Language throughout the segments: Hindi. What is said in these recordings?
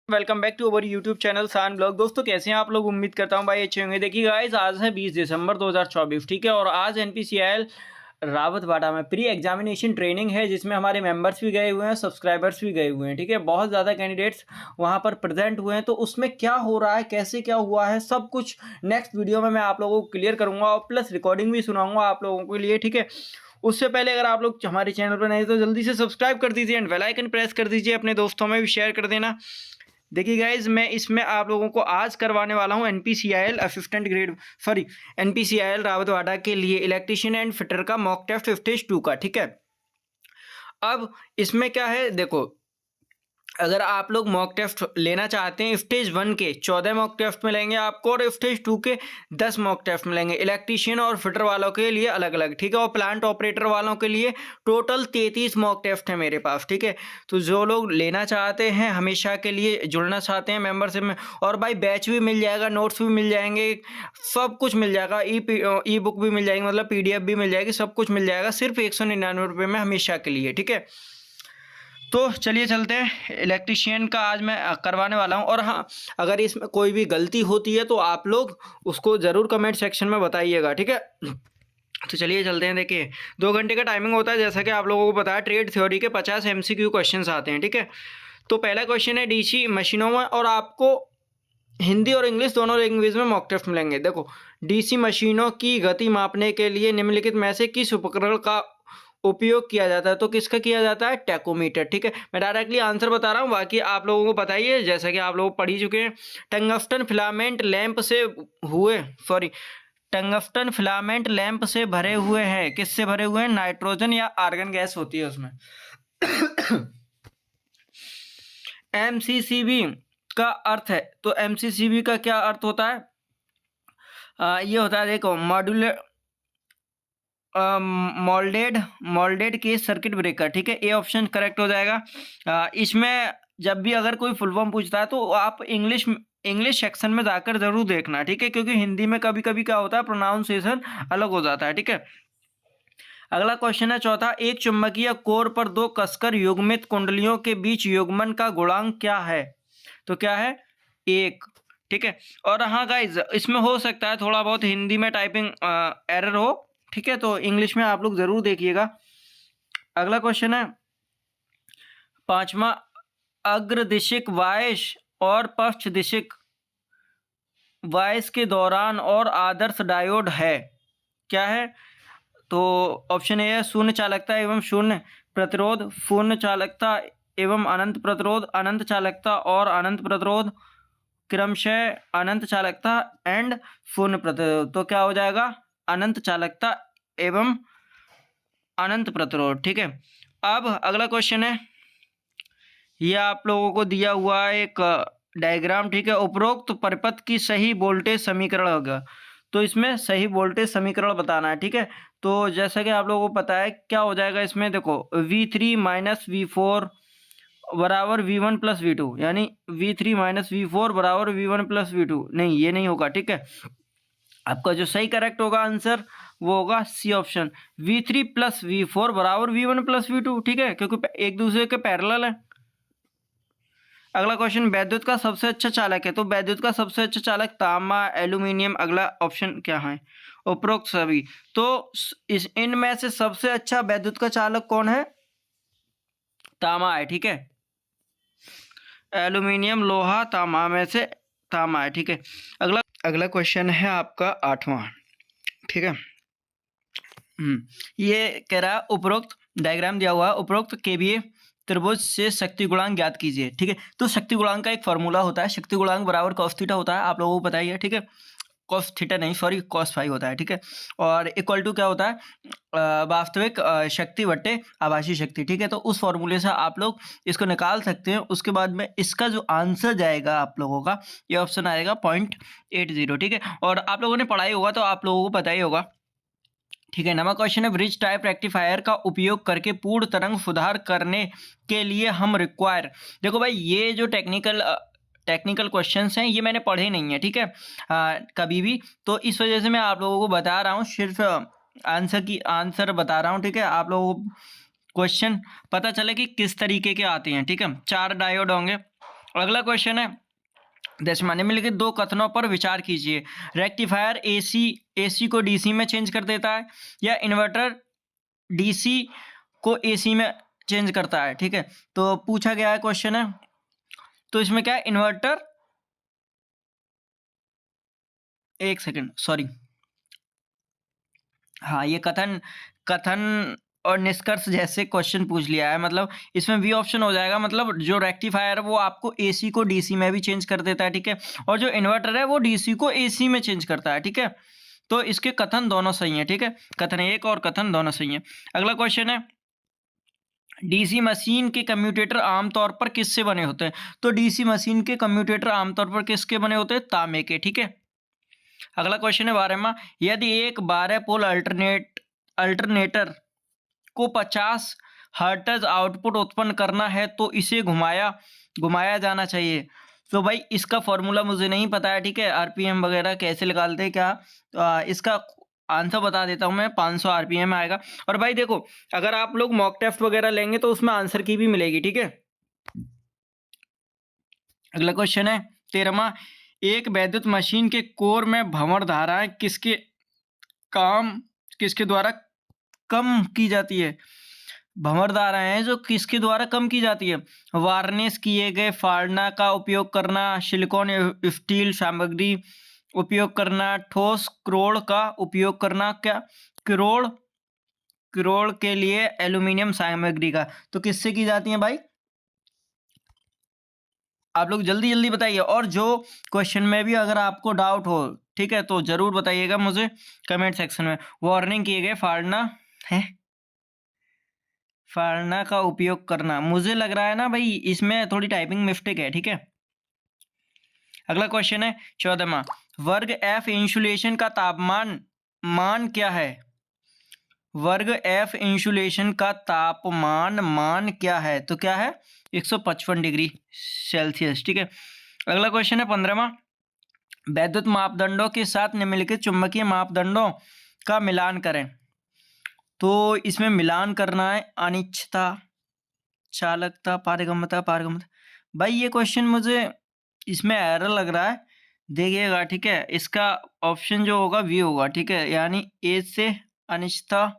Welcome back to our YouTube channel सान ब्लॉग। दोस्तों कैसे हैं आप लोग? उम्मीद करता हूं भाई अच्छे होंगे। देखिए गाइस, आज है 20 दिसंबर 2024, ठीक है। और आज एनपीसीआईएल रावतबाड़ा में प्री एग्जामिनेशन ट्रेनिंग है, जिसमें हमारे मेंबर्स भी गए हुए हैं, सब्सक्राइबर्स भी गए हुए हैं, ठीक है। बहुत ज़्यादा कैंडिडेट्स वहां पर प्रेजेंट हुए हैं। तो उसमें क्या हो रहा है, कैसे क्या हुआ है, सब कुछ नेक्स्ट वीडियो में मैं आप लोगों को क्लियर करूंगा और प्लस रिकॉर्डिंग भी सुनाऊंगा आप लोगों के लिए, ठीक है। उससे पहले अगर आप लोग हमारे चैनल पर नए तो जल्दी से सब्सक्राइब कर दीजिए एंड बेल आइकन प्रेस कर दीजिए, अपने दोस्तों में भी शेयर कर देना। देखिए गाइज, मैं इसमें आप लोगों को आज करवाने वाला हूं एनपीसीआईएल रावतबाड़ा के लिए इलेक्ट्रीशियन एंड फिटर का मॉक टेस्ट स्टेज 2 का, ठीक है। अब इसमें क्या है, देखो, अगर आप लोग मॉक टेस्ट लेना चाहते हैं, स्टेज 1 के 14 मॉक टेस्ट मिलेंगे आपको और स्टेज 2 के 10 मॉक टेस्ट मिलेंगे, इलेक्ट्रीशियन और फिटर वालों के लिए अलग अलग, ठीक है। और प्लांट ऑपरेटर वालों के लिए टोटल 33 मॉक टेस्ट है मेरे पास, ठीक है। तो जो लोग लेना चाहते हैं, हमेशा के लिए जुड़ना चाहते हैं मेंबरशिप में, और भाई बैच भी मिल जाएगा, नोट्स भी मिल जाएंगे, सब कुछ मिल जाएगा, ई बुक भी मिल जाएगी, मतलब PDF भी मिल जाएगी, सब कुछ मिल जाएगा सिर्फ 199 रुपये में, हमेशा के लिए, ठीक है। तो चलिए चलते हैं, इलेक्ट्रीशियन का आज मैं करवाने वाला हूं। और हाँ, अगर इसमें कोई भी गलती होती है तो आप लोग उसको ज़रूर कमेंट सेक्शन में बताइएगा, ठीक है। तो चलिए चलते हैं। देखिए, 2 घंटे का टाइमिंग होता है, जैसा कि आप लोगों को पता है। ट्रेड थ्योरी के 50 MCQ क्वेश्चन आते हैं, ठीक है। तो पहला क्वेश्चन है DC मशीनों में, और आपको हिंदी और इंग्लिश दोनों लैंग्वेज में मॉक टेस्ट मिलेंगे। देखो, DC मशीनों की गति मापने के लिए निम्नलिखित में से किस उपकरण का उपयोग किया जाता है? तो किसका किया जाता है? टैकोमीटर, ठीक है। मैं डायरेक्टली आंसर बता रहा हूँ, बाकी आप लोगों को पता ही है, जैसा कि आप लोग पढ़ ही चुके हैं। टंगस्टन फिलामेंट लैंप से टंगस्टन फिलामेंट लैंप से भरे हुए हैं। किससे भरे हुए हैं? नाइट्रोजन या आर्गन गैस होती है उसमें। MCCB का अर्थ है, तो MCCB का क्या अर्थ होता है? ये होता है, देखो, मोल्डेड के सर्किट ब्रेकर, ठीक है। ए ऑप्शन करेक्ट हो जाएगा। इसमें जब भी अगर कोई फुल फॉर्म पूछता है तो आप इंग्लिश सेक्शन में जाकर जरूर देखना, ठीक है, क्योंकि हिंदी में कभी कभी क्या होता है, प्रोनाउंसिएशन अलग हो जाता है, ठीक है। अगला क्वेश्चन है चौथा, एक चुंबकीय कोर पर 2 कसकर युग्मित कुंडलियों के बीच युग्मन का गुणांक क्या है? तो क्या है? 1, ठीक है। और हाँ गाइज, इसमें हो सकता है थोड़ा बहुत हिंदी में टाइपिंग एरर हो, ठीक है, तो इंग्लिश में आप लोग जरूर देखिएगा। अगला क्वेश्चन है 5वां, अग्रदिशिक वाइश और पश्च दिशिक वाइश के दौरान और आदर्श डायोड है, क्या है? तो ऑप्शन ए है शून्य चालकता एवं शून्य प्रतिरोध, पूर्ण चालकता एवं अनंत प्रतिरोध, अनंत चालकता और अनंत प्रतिरोध, क्रमशः अनंत चालकता एंड पूर्ण प्रतिरोध। तो क्या हो जाएगा? अनंत चालकता एवं अनंत प्रतिरोध, ठीक है। अब अगला क्वेश्चन है, ये आप लोगों को दिया हुआ है एक डायग्राम, ठीक है। उपरोक्त परिपथ की सही वोल्टेज समीकरण होगा, तो इसमें सही वोल्टेज समीकरण बताना है, ठीक है। तो जैसा कि आप लोगों को पता है, क्या हो जाएगा इसमें, देखो, V3 माइनस V4 बराबर V1 प्लस V2, यानी V3 माइनस V4 बराबर V1 प्लस V2। नहीं, ये नहीं होगा, ठीक है। आपका जो सही करेक्ट होगा आंसर, वो होगा C option, V3 plus V4 बराबर V1 प्लस V2, ठीक है, क्योंकि एक दूसरे के पैरेलल है। अगला क्वेश्चन, वैद्युत का सबसे अच्छा चालक है, तो वैद्युत का सबसे अच्छा चालक तांबा, एल्यूमिनियम, अगला ऑप्शन क्या है? उपरोक्त सभी। तो इनमें से सबसे अच्छा वैद्युत का चालक कौन है? तांबा है, ठीक है। एल्यूमिनियम, लोहा, तांबा में से तांबा है, ठीक है। अगला क्वेश्चन है आपका 8वां, ठीक है। ये कह रहा है, उपरोक्त डायग्राम दिया हुआ है, उपरोक्त KVA त्रिभुज से शक्ति गुणांक ज्ञात कीजिए, ठीक है। तो शक्ति गुणांक का एक फॉर्मूला होता है, शक्ति गुणांक बराबर cos थीटा होता है, आप लोगों को पता ही है, ठीक है। cos थीटा नहीं, सॉरी, cos फाई होता है, ठीक है। और इक्वल टू क्या होता है? वास्तविक शक्ति बट्टे आभासी शक्ति, ठीक है। तो उस फॉर्मूले से आप लोग इसको निकाल सकते हैं। उसके बाद में इसका जो आंसर जाएगा आप लोगों का, ये ऑप्शन आएगा 0.80, ठीक है। और आप लोगों ने पढ़ाई होगा तो आप लोगों को पता ही होगा, ठीक है। नंबर क्वेश्चन है, ब्रिज टाइप रेक्टिफायर का उपयोग करके पूर्ण तरंग सुधार करने के लिए हम रिक्वायर। देखो भाई, ये जो टेक्निकल क्वेश्चंस हैं, ये मैंने पढ़े नहीं है, ठीक है, कभी भी। तो इस वजह से मैं आप लोगों को बता रहा हूँ, सिर्फ आंसर बता रहा हूँ, ठीक है। आप लोगों को क्वेश्चन पता चले कि किस तरीके के आते हैं, ठीक है। 4 डायोड होंगे अगला क्वेश्चन है 10वां, निम्नलिखित दो कथनों पर विचार कीजिए। रेक्टिफायर एसी को डीसी में चेंज कर देता है, या इन्वर्टर डीसी को एसी में चेंज करता है। ठीक है, तो पूछा गया है क्वेश्चन है, तो इसमें क्या है, इन्वर्टर, एक सेकंड सॉरी, हाँ ये कथन कथन और निष्कर्ष जैसे क्वेश्चन पूछ लिया है, मतलब इसमें बी ऑप्शन हो जाएगा। मतलब जो रेक्टिफायर है वो आपको एसी को डीसी में भी चेंज कर देता है। ठीक है, और जो इन्वर्टर है वो डीसी को एसी में चेंज करता है। ठीक है, तो इसके कथन दोनों सही है। ठीक है, कथन एक और कथन दोनों सही है। अगला क्वेश्चन है, डीसी मशीन के कम्यूटेटर आमतौर पर किससे बने होते हैं? तो डीसी मशीन के कम्यूटेटर आमतौर पर किसके बने होते हैं? तांबे के। ठीक है, अगला क्वेश्चन है 12वां, यदि एक 12 पोल अल्टरनेटर को 50 हर्ट्ज आउटपुट उत्पन्न करना है तो इसे घुमाया घुमाया जाना चाहिए। तो भाई इसका फॉर्मूला मुझे नहीं पता है। ठीक है, आरपीएम वगैरह कैसे निकालते हैं क्या, इसका आंसर बता देता हूँ मैं, 500 आरपीएम आएगा। और भाई देखो, अगर आप लोग मॉक टेस्ट वगैरह लेंगे तो उसमें आंसर की भी मिलेगी। ठीक है, अगला क्वेश्चन है 13वां, एक वैद्युत मशीन के कोर में भंवर धाराएं काम किसके द्वारा कम की जाती है? भंवर धाराएं हैं जो किसके द्वारा कम की जाती है? वार्निश किए गए फाड़ना का उपयोग करना, सिलिकॉन स्टील सामग्री उपयोग करना, ठोस क्रोड़ का उपयोग करना, क्या क्रोड़ क्रोड़ के लिए एल्यूमिनियम सामग्री का। तो किससे की जाती है भाई? आप लोग जल्दी जल्दी बताइए, और जो क्वेश्चन में भी अगर आपको डाउट हो, ठीक है, तो जरूर बताइएगा मुझे कमेंट सेक्शन में। वार्निंग किए गए फाड़ना है, फाड़ना का उपयोग करना, मुझे लग रहा है ना भाई इसमें थोड़ी टाइपिंग मिस्टेक है। ठीक है, अगला क्वेश्चन है 14वां, वर्ग एफ इंसुलेशन का तापमान मान क्या है? वर्ग एफ इंसुलेशन का तापमान मान क्या है? तो क्या है? 155 डिग्री सेल्सियस। ठीक है, अगला क्वेश्चन है 15वां, वैद्युत मापदंडों के साथ निम्नलिखित चुंबकीय मापदंडों का मिलान करें। तो इसमें मिलान करना है अनिच्छता, चालकता, पारगम्यता। भाई ये क्वेश्चन मुझे इसमें एरर लग रहा है, देखिएगा। ठीक है, इसका ऑप्शन जो होगा वी होगा। ठीक है, यानी ए से अनिश्चितता,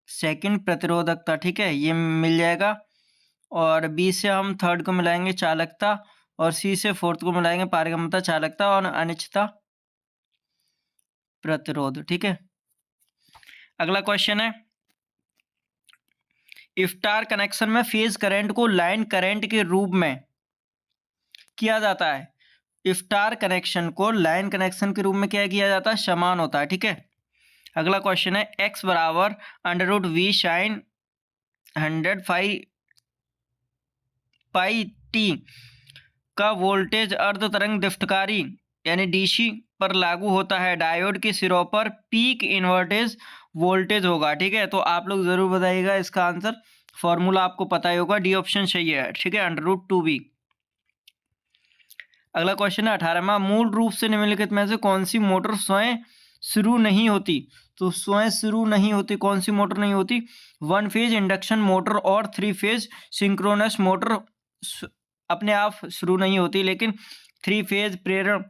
सेकंड प्रतिरोधकता, ठीक है, ये मिल जाएगा। और बी से हम थर्ड को मिलाएंगे चालकता, और सी से फोर्थ को मिलाएंगे पारगम्यता, चालकता और अनिश्चितता, प्रतिरोध। ठीक है, अगला क्वेश्चन है, स्टार कनेक्शन में फेज करंट को लाइन करंट के रूप में किया जाता है। स्टार कनेक्शन को लाइन कनेक्शन के रूप में क्या किया जाता है? समान होता है। ठीक है, अगला क्वेश्चन है, x बराबर √v साइन 100 पाई टी का वोल्टेज अर्ध तरंग दीप्तकारी यानी डीसी पर लागू होता है। डायोड के सिरों पर पीक इन्वर्टेज वोल्टेज होगा। ठीक है, तो आप लोग जरूर बताइएगा इसका आंसर, फॉर्मूला आपको पता ही होगा, डी ऑप्शन सही है। ठीक है, √2v। अगला क्वेश्चन है 18वां, मूल रूप से निम्नलिखित में से कौन सी मोटर स्वयं शुरू नहीं होती? तो स्वयं शुरू नहीं होती, कौन सी मोटर नहीं होती? 1 फेज इंडक्शन मोटर और 3 फेज सिंक्रोनस मोटर अपने आप शुरू नहीं होती, लेकिन 3 फेज प्रेरण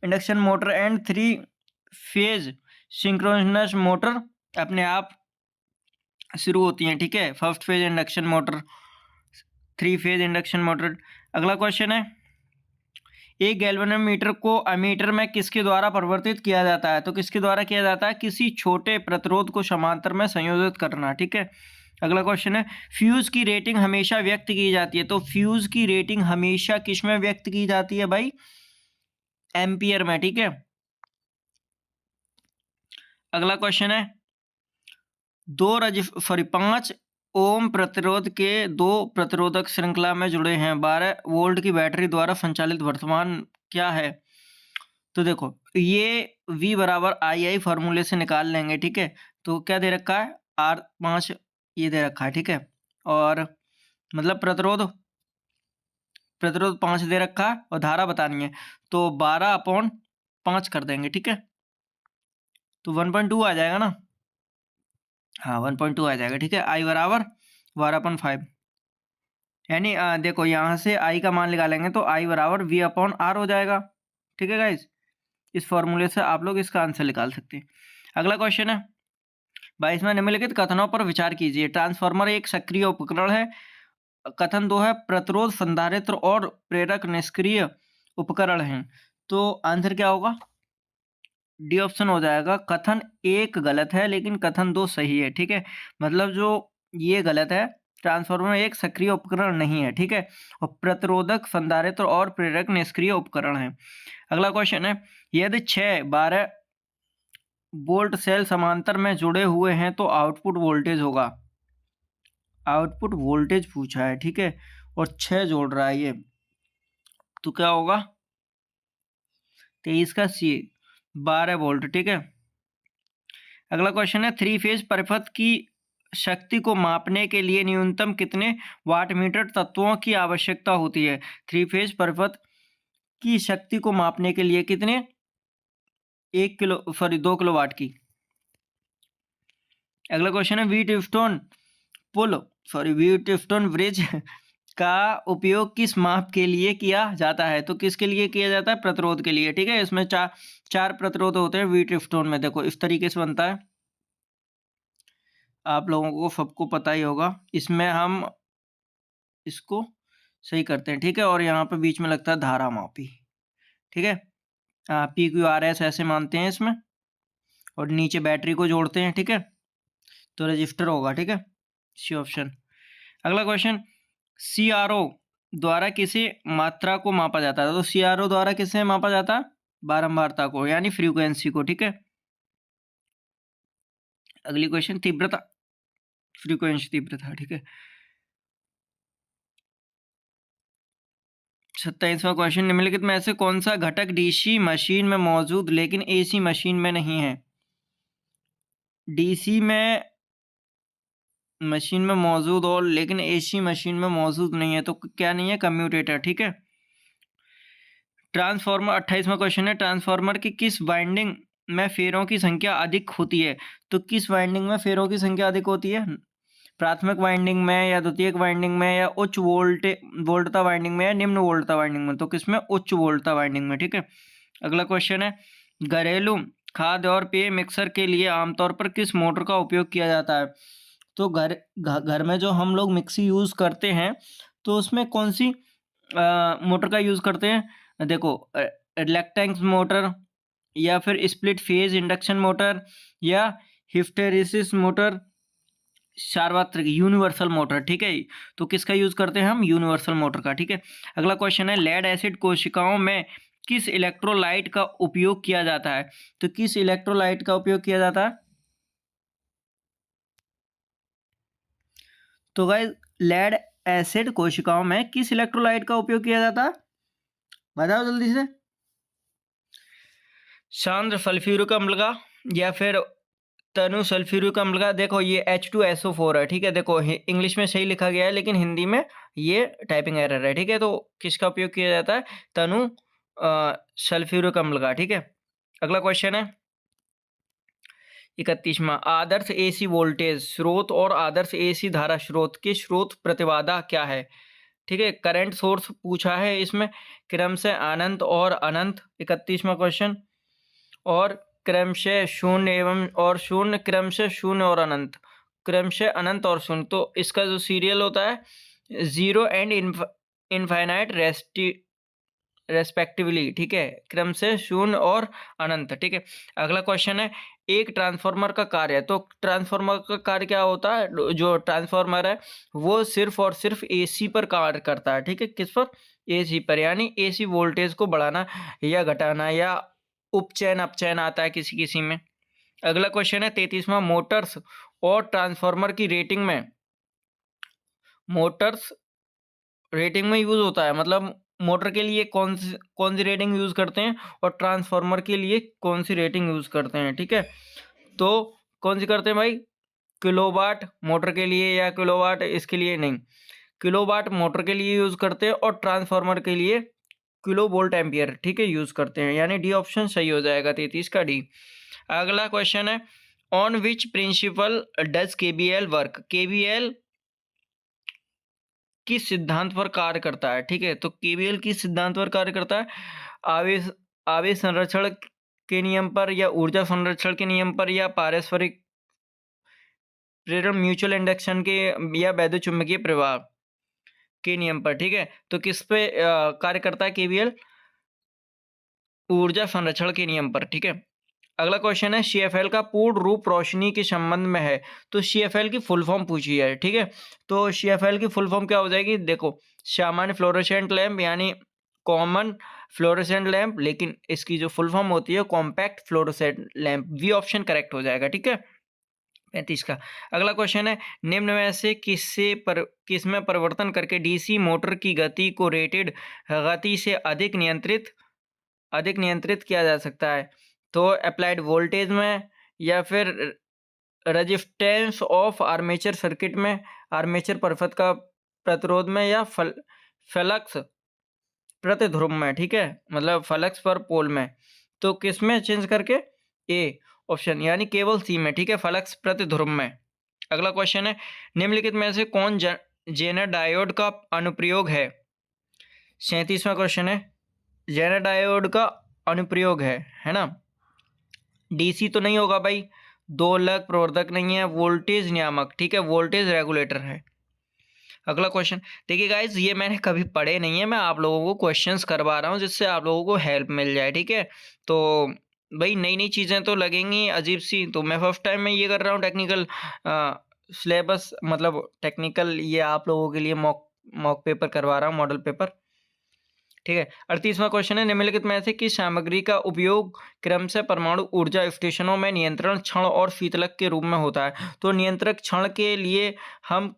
induction motor and 3 phase synchronous motor अपने आप शुरू होती हैं। ठीक है, first phase induction motor, 3 phase induction motor. अगला क्वेश्चन है, एक गैल्वेनोमीटर को अमीटर में किसके द्वारा परिवर्तित किया जाता है? तो किसके द्वारा किया जाता है? किसी छोटे प्रतिरोध को समांतर में संयोजित करना। ठीक है, अगला क्वेश्चन है, फ्यूज की रेटिंग हमेशा व्यक्त की जाती है। तो फ्यूज की रेटिंग हमेशा किस में व्यक्त की जाती है भाई? एम्पियर में। ठीक है, अगला क्वेश्चन है, 5 ओम प्रतिरोध के 2 प्रतिरोधक श्रृंखला में जुड़े हैं, 12 वोल्ट की बैटरी द्वारा संचालित वर्तमान क्या है? तो देखो ये V बराबर आई फार्मूले से निकाल लेंगे। ठीक है, तो क्या दे रखा है? R5 ये दे रखा है। ठीक है, और मतलब प्रतिरोध 5 दे रखा है और धारा बतानी है, तो 12/5 कर देंगे। ठीक है, तो 1.2 आ जाएगा ना? हाँ 1.2 आ जाएगा। ठीक है, I बराबर 12/5। यानी देखो यहाँ से आई का मान निकालेंगे तो आई बराबर वी अपॉन आर हो जाएगा। ठीक है गाइज, इस फॉर्मूले से आप लोग इसका आंसर निकाल सकते हैं। अगला क्वेश्चन है 22वां, निम्नलिखित कथनों पर विचार कीजिए। ट्रांसफार्मर एक सक्रिय उपकरण है। कथन 2 है प्रतिरोध, संधारित्र और प्रेरक निष्क्रिय उपकरण हैं। तो आंसर क्या होगा? डी ऑप्शन हो जाएगा। कथन 1 गलत है लेकिन कथन 2 सही है। ठीक है, मतलब जो ये गलत है, ट्रांसफार्मर एक सक्रिय उपकरण नहीं है। ठीक है, और प्रतिरोधक, संधारित्र और प्रेरक निष्क्रिय उपकरण है। अगला क्वेश्चन है यदि 6-12 वोल्ट सेल समांतर में जुड़े हुए हैं तो आउटपुट वोल्टेज होगा। आउटपुट वोल्टेज पूछा है। ठीक है, और 6 जोड़ रहा है ये, तो क्या होगा? 23 का सी, 12 वोल्ट। ठीक है, अगला क्वेश्चन है 3 फेज परिपथ की शक्ति को मापने के लिए न्यूनतम कितने वाटमीटर तत्वों की आवश्यकता होती है? 3 फेज परिपथ की शक्ति को मापने के लिए कितने 2 किलो वाट की। अगला क्वेश्चन है व्हीटस्टोन ब्रिज का उपयोग किस माप के लिए किया जाता है? तो किसके लिए किया जाता है? प्रतिरोध के लिए। ठीक है, इसमें चार प्रतिरोध होते हैं व्हीटस्टोन में। देखो इस तरीके से बनता है, आप लोगों को सबको पता ही होगा। इसमें हम इसको सही करते हैं। ठीक है, और यहाँ पे बीच में लगता है धारा मापी। ठीक है, PQRS ऐसे मानते हैं इसमें, और नीचे बैटरी को जोड़ते हैं। ठीक है, तो रजिस्टर होगा। ठीक है, सी ऑप्शन। अगला क्वेश्चन CRO द्वारा किसी मात्रा को मापा जाता है? तो CRO द्वारा किसे मापा जाता है? बारंबारता को, यानी फ्रीक्वेंसी को। ठीक है, अगली क्वेश्चन तीव्रता, फ्रीक्वेंसी तीव्रता। ठीक है, 27वां क्वेश्चन निम्नलिखित में से कौन सा घटक DC मशीन में मौजूद लेकिन AC मशीन में नहीं है? DC में मशीन में मौजूद और लेकिन AC मशीन में मौजूद नहीं है, तो क्या नहीं है? कम्यूटेटर। ठीक है, ट्रांसफार्मर 28वां क्वेश्चन है ट्रांसफार्मर की किस वाइंडिंग में फेरों की संख्या अधिक होती है? तो किस वाइंडिंग में फेरों की संख्या अधिक होती है? प्राथमिक वाइंडिंग में, या द्वितीयक वाइंडिंग में, या उच्च वोल्टता वाइंडिंग में, या निम्न वोल्टता वाइंडिंग में? तो किसमें? उच्च वोल्टता वाइंडिंग में। ठीक है, अगला क्वेश्चन है घरेलू खाद्य और पेय मिक्सर के लिए आमतौर पर किस मोटर का उपयोग किया जाता है? तो घर में जो हम लोग मिक्सी यूज़ करते हैं, तो उसमें कौन सी मोटर का यूज़ करते हैं? देखो इलेक्ट्रिक मोटर, या फिर स्प्लिट फेज इंडक्शन मोटर, या हिस्टैरिसीस मोटर, सार्वत्रिक यूनिवर्सल मोटर। ठीक है, तो किसका यूज़ करते हैं हम? यूनिवर्सल मोटर का। ठीक है, अगला क्वेश्चन है लेड एसिड कोशिकाओं में किस इलेक्ट्रोलाइट का उपयोग किया जाता है? तो किस इलेक्ट्रोलाइट का उपयोग किया जाता है? तो गाइस लेड एसिड कोशिकाओं में किस इलेक्ट्रोलाइट का उपयोग किया जाता है? बताओ जल्दी से। सांद्र सल्फ्यूरिक अम्ल का, या फिर तनु सल्फ्यूरिक अम्ल का। देखो ये H2SO4 है। ठीक है, देखो इंग्लिश में सही लिखा गया है लेकिन हिंदी में ये टाइपिंग एरर है। ठीक है, तो किसका उपयोग किया जाता है? तनु सल्फ्यूरिक अम्ल का। ठीक है, अगला क्वेश्चन है 31वां आदर्श AC वोल्टेज स्रोत और आदर्श AC धारा स्रोत की स्रोत प्रतिबाधा क्या है? ठीक है, करंट सोर्स पूछा है इसमें, क्रम से अनंत और अनंत। 31वां क्वेश्चन, और क्रम से शून्य एवं और शून्य, क्रम से शून्य और अनंत, क्रम से अनंत और शून्य। तो इसका जो सीरियल होता है 0 एंड इनफाइनाइट रेस्पेक्टिवली। ठीक है, क्रम से शून्य और अनंत। ठीक है, अगला क्वेश्चन है एक ट्रांसफार्मर का कार्य। तो ट्रांसफार्मर का कार्य क्या होता है? जो ट्रांसफार्मर है वो सिर्फ और सिर्फ AC पर कार्य करता है। ठीक है, किस पर? AC पर, यानी AC वोल्टेज को बढ़ाना या घटाना, या उपचयन अपचयन आता है किसी किसी में। अगला क्वेश्चन है 33वां मोटर्स और ट्रांसफार्मर की रेटिंग में, मोटर्स रेटिंग में यूज होता है, मतलब मोटर के लिए कौन सी रेटिंग यूज करते हैं, और ट्रांसफार्मर के लिए कौन सी रेटिंग यूज करते हैं? ठीक है, तो कौन सी करते हैं भाई? किलोवाट मोटर के लिए, या किलोवाट इसके लिए नहीं, किलोवाट मोटर के लिए यूज करते हैं, और ट्रांसफार्मर के लिए किलो वोल्ट एम्पियर। ठीक है, यूज करते हैं, यानी डी ऑप्शन सही हो जाएगा 33 का डी। अगला क्वेश्चन है on which principle does KVL work? KVL किस सिद्धांत पर कार्य करता है? ठीक है, तो केवीएल किस सिद्धांत पर कार्य करता है? आवेश आवेश संरक्षण के नियम पर, या ऊर्जा संरक्षण के नियम पर, या पारस्परिक प्रेरण म्यूचुअल इंडक्शन के, या वैद्युत चुम्बकीय प्रवाह के नियम पर। ठीक है, तो किस पे कार्य करता है केवीएल? ऊर्जा संरक्षण के नियम पर। ठीक है, अगला क्वेश्चन है सीएफएल का पूर्ण रूप रोशनी के संबंध में है, तो सीएफएल की फुल फॉर्म पूछी है। ठीक है, तो सीएफएल की फुल फॉर्म क्या हो जाएगी? देखो, सामान्य फ्लोरोसेंट लैंप यानी कॉमन फ्लोरोसेंट लैंप, लेकिन इसकी जो फुल फॉर्म होती है compact fluorescent lamp. B option correct हो जाएगा। ठीक है, 35 का अगला क्वेश्चन है निम्न में से किसमें परिवर्तन करके डीसी मोटर की गति को रेटेड गति से अधिक नियंत्रित किया जा सकता है? तो अप्लाइड वोल्टेज में, या फिर रेजिस्टेंस ऑफ आर्मेचर सर्किट में, आर्मेचर परिपथ का प्रतिरोध में, या फ्लक्स प्रतिध्रुव में। ठीक है, मतलब फ्लक्स पर पोल में। तो किस में चेंज करके? ए ऑप्शन, यानी केवल सी में। ठीक है, फ्लक्स प्रतिध्रुव में। अगला क्वेश्चन है निम्नलिखित में से कौन जेनर डायोड का अनुप्रयोग है? 37वां क्वेश्चन है जेनर डायोड का अनुप्रयोग है ना? डीसी तो नहीं होगा भाई, दोलक प्रवर्धक नहीं है, वोल्टेज नियामक। ठीक है, वोल्टेज रेगुलेटर है। अगला क्वेश्चन देखिए गाइज, ये मैंने कभी पढ़े नहीं है, मैं आप लोगों को क्वेश्चंस करवा रहा हूँ जिससे आप लोगों को हेल्प मिल जाए। ठीक है, तो भाई नई नई चीज़ें तो लगेंगी अजीब सी, तो मैं फर्स्ट टाइम में ये कर रहा हूँ टेक्निकल सिलेबस, मतलब टेक्निकल ये आप लोगों के लिए मॉक पेपर करवा रहा हूँ, मॉडल पेपर। ठीक है, 38वां क्वेश्चन है निम्नलिखित में से किस सामग्री का उपयोग क्रम से परमाणु ऊर्जा स्टेशनों में नियंत्रण क्षण और शीतलक के रूप में होता है? तो नियंत्रक क्षण के लिए हम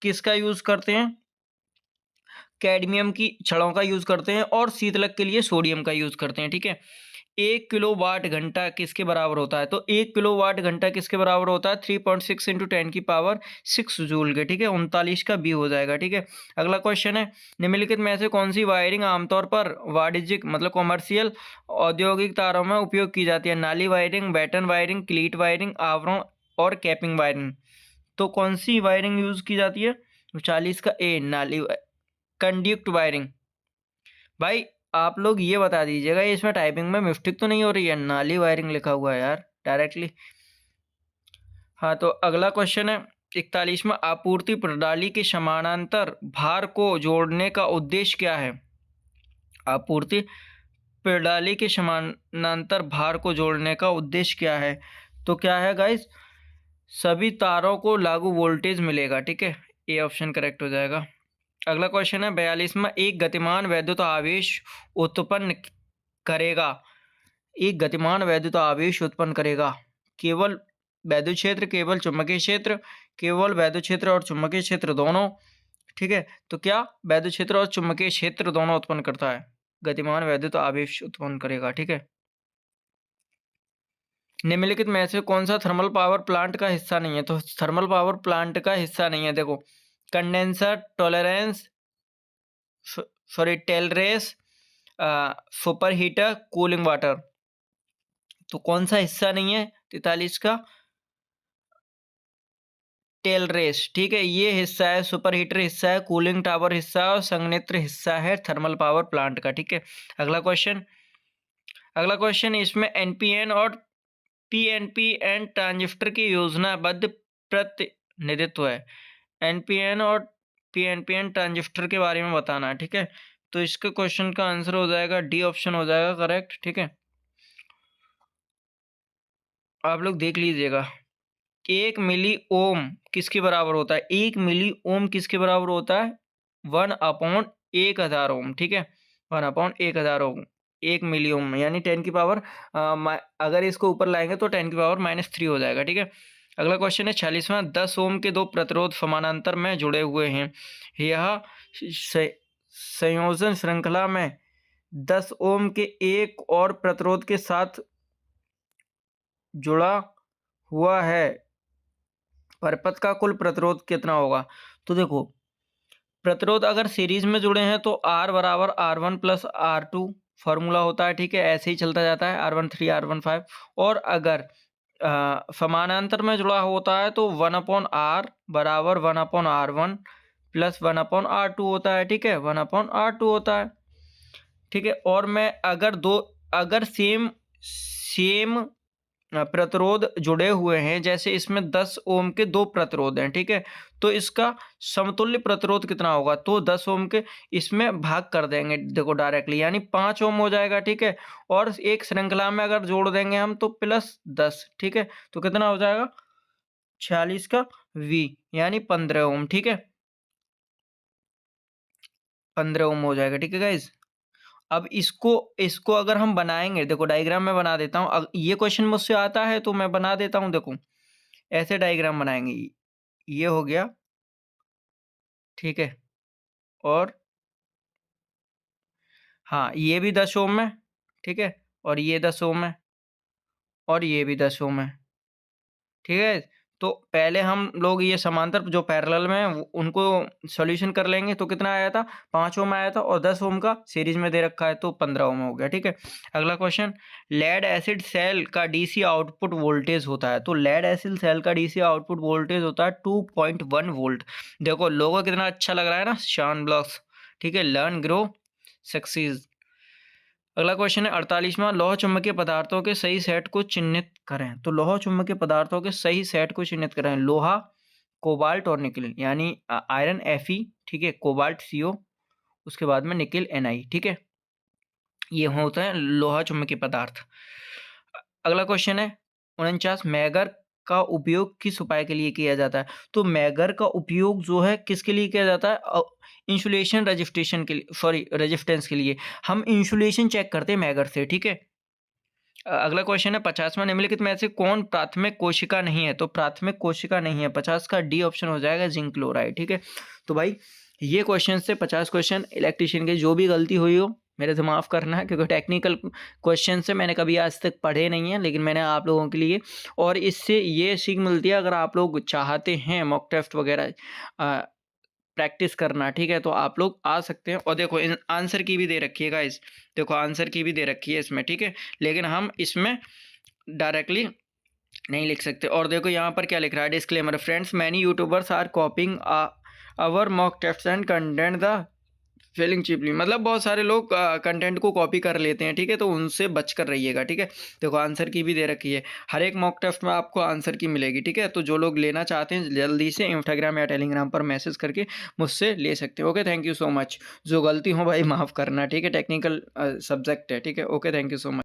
किसका यूज करते हैं? कैडमियम की छड़ों का यूज करते हैं, और शीतलक के लिए सोडियम का यूज करते हैं। ठीक है, 1 किलोवाट घंटा किसके बराबर होता है? तो 1 किलोवाट घंटा किसके बराबर होता है? 3.6 इंटू 10⁻6 जूल के। ठीक है, 39 का बी हो जाएगा। ठीक है, अगला क्वेश्चन है निम्नलिखित में से कौन सी वायरिंग आमतौर पर वाणिज्यिक मतलब कॉमर्शियल औद्योगिक तारों में उपयोग की जाती है? नाली wiring, batten wiring, cleat wiring, आवरण और कैपिंग वायरिंग। तो कौन सी वायरिंग यूज की जाती है? 40 का ए, नाली कंडक्ट वायरिंग। भाई आप लोग ये बता दीजिएगा, इसमें टाइपिंग में मिस्टेक तो नहीं हो रही है? नाली वायरिंग लिखा हुआ है यार डायरेक्टली। हाँ, तो अगला क्वेश्चन है 41वां, आपूर्ति प्रणाली के समानांतर भार को जोड़ने का उद्देश्य क्या है? आपूर्ति प्रणाली के समानांतर भार को जोड़ने का उद्देश्य क्या है? तो क्या है गाइस? सभी तारों को लागू वोल्टेज मिलेगा। ठीक है, ए ऑप्शन करेक्ट हो जाएगा। अगला क्वेश्चन है 42वां, एक गतिमान वैद्युत आवेश उत्पन्न करेगा। एक गतिमान वैद्युत आवेश उत्पन्न करेगा केवल वैद्युत क्षेत्र, केवल चुंबकीय क्षेत्र, केवल वैद्युत क्षेत्र और चुंबकीय क्षेत्र दोनों। ठीक है, तो क्या वैद्युत क्षेत्र और चुंबकीय क्षेत्र दोनों उत्पन्न करता है? गतिमान वैद्युत आवेश उत्पन्न करेगा। ठीक है, निम्नलिखित में से कौन सा थर्मल पावर प्लांट का हिस्सा नहीं है? तो थर्मल पावर प्लांट का हिस्सा नहीं है, देखो, condenser, tolerance, sorry tailrace, superheater, cooling water. तो कौन सा हिस्सा नहीं है 43 का? Tailrace. ठीक है, ये हिस्सा है, सुपर हीटर हिस्सा है, कूलिंग टावर हिस्सा है, और संयंत्र हिस्सा है थर्मल पावर प्लांट का। ठीक है, अगला क्वेश्चन इसमें एनपीएन और पीएनपीएन ट्रांजिस्टर की योजनाबद्ध प्रतिनिधित्व है। एनपीएन और पीएनपीएन ट्रांजिस्टर के बारे में बताना है। ठीक है, तो इसका क्वेश्चन का आंसर हो जाएगा डी ऑप्शन हो जाएगा करेक्ट। ठीक है, आप लोग देख लीजिएगा, 1 मिली ओम किसके बराबर होता है? 1 मिली ओम किसके बराबर होता है? 1/1000 ओम। ठीक है, 1/1000 ओम, 1 मिली ओम यानी 10 की पावर, अगर इसको ऊपर लाएंगे तो 10 की पावर -3 हो जाएगा। ठीक है, अगला क्वेश्चन है 46वां, 10 ओम के दो प्रतिरोध समानांतर में जुड़े हुए हैं। यह संयोजन श्रृंखला में 10 ओम के एक और प्रतिरोध के साथ जुड़ा हुआ है, परिपथ का कुल प्रतिरोध कितना होगा? तो देखो, प्रतिरोध अगर सीरीज में जुड़े हैं तो R बराबर R1 प्लस R2 फॉर्मूला होता है। ठीक है, ऐसे ही चलता जाता है, R13 R15। और अगर समानांतर में जुड़ा होता है तो 1/R बराबर 1/R1 प्लस 1/r2 होता है, ठीक है, 1/r2 होता है, ठीक है। और मैं अगर सेम सेम प्रतिरोध जुड़े हुए हैं, जैसे इसमें 10 ओम के 2 प्रतिरोध हैं, ठीक है, तो इसका समतुल्य प्रतिरोध कितना होगा, तो 10 ओम के इसमें भाग कर देंगे, देखो डायरेक्टली, यानी 5 ओम हो जाएगा, ठीक है। और एक श्रृंखला में अगर जोड़ देंगे हम तो प्लस 10, ठीक है, तो कितना हो जाएगा 46 का V, यानी 15 ओम, ठीक है, 15 ओम हो जाएगा, ठीक है गाइज। अब इसको इसको अगर हम बनाएंगे, देखो डायग्राम में बना देता हूँ, ये क्वेश्चन मुझसे आता है तो मैं बना देता हूँ, देखो ऐसे डायग्राम बनाएंगे, ये हो गया, ठीक है, और हाँ ये भी 10 ओम है, ठीक है, और ये 10 ओम है, और ये भी 10 ओम है, ठीक है। तो पहले हम लोग ये समांतर जो पैरेलल में है उनको सॉल्यूशन कर लेंगे, तो कितना आया था 5 ओम आया था, और 10 ओम का सीरीज में दे रखा है तो 15 ओम हो गया, ठीक है। अगला क्वेश्चन, लेड एसिड सेल का डीसी आउटपुट वोल्टेज होता है, तो लेड एसिड सेल का डीसी आउटपुट वोल्टेज होता है 2.1 वोल्ट। देखो लोगो कितना अच्छा लग रहा है ना, शान ब्लॉक्स, ठीक है, लर्न ग्रो सक्सीड। अगला क्वेश्चन है 48वां, लौह चुंबकीय पदार्थों के सही सेट को चिन्हित करें, तो लौह चुंबकीय पदार्थों के सही सेट को चिन्हित करें, लोहा, कोबाल्ट और निकल, यानी आयरन Fe, ठीक है, कोबाल्ट CO, उसके बाद में निकल Na, ठीक है, ये होते हैं लोहा चुंबकीय पदार्थ। अगला क्वेश्चन है 49, मैगर का उपयोग किस उपाय के लिए किया जाता है, तो मैगर का उपयोग जो है किसके लिए किया जाता है, इंसुलेशन रजिस्ट्रेशन के लिए, सॉरी रेजिस्टेंस के लिए, हम इंसुलेशन चेक करते हैं मैगर से, ठीक है। अगला क्वेश्चन है 50वां, निम्नलिखित में से कौन प्राथमिक कोशिका नहीं है, तो प्राथमिक कोशिका नहीं है, 50 का डी ऑप्शन हो जाएगा जिंक क्लोराइड, ठीक है। तो भाई ये क्वेश्चन से 50 क्वेश्चन इलेक्ट्रिशियन के, जो भी गलती हुई हो मेरे से माफ़ करना है, क्योंकि टेक्निकल क्वेश्चन से मैंने कभी आज तक पढ़े नहीं है, लेकिन मैंने आप लोगों के लिए, और इससे ये सीख मिलती है, अगर आप लोग चाहते हैं मॉक टेस्ट वगैरह प्रैक्टिस करना, ठीक है, तो आप लोग आ सकते हैं। और देखो इन आंसर की भी दे रखी है गाइस, देखो आंसर की भी दे रखी है इसमें, ठीक है, लेकिन हम इसमें डायरेक्टली नहीं लिख सकते। और देखो यहाँ पर क्या लिख रहा है, disclaimer, friends many YouTubers are copying our mock test and content the feeling cheaply, मतलब बहुत सारे लोग कंटेंट को कॉपी कर लेते हैं, ठीक है, तो उनसे बच कर रहिएगा, ठीक है। देखो आंसर की भी दे रखी है, हर एक मॉक टेस्ट में आपको आंसर की मिलेगी, ठीक है। तो जो लोग लेना चाहते हैं जल्दी से इंस्टाग्राम या टेलीग्राम पर मैसेज करके मुझसे ले सकते हैं। Okay, thank you so much. जो गलती हो भाई माफ़ करना, ठीक है, टेक्निकल सब्जेक्ट है, ठीक है। Okay, thank you so much.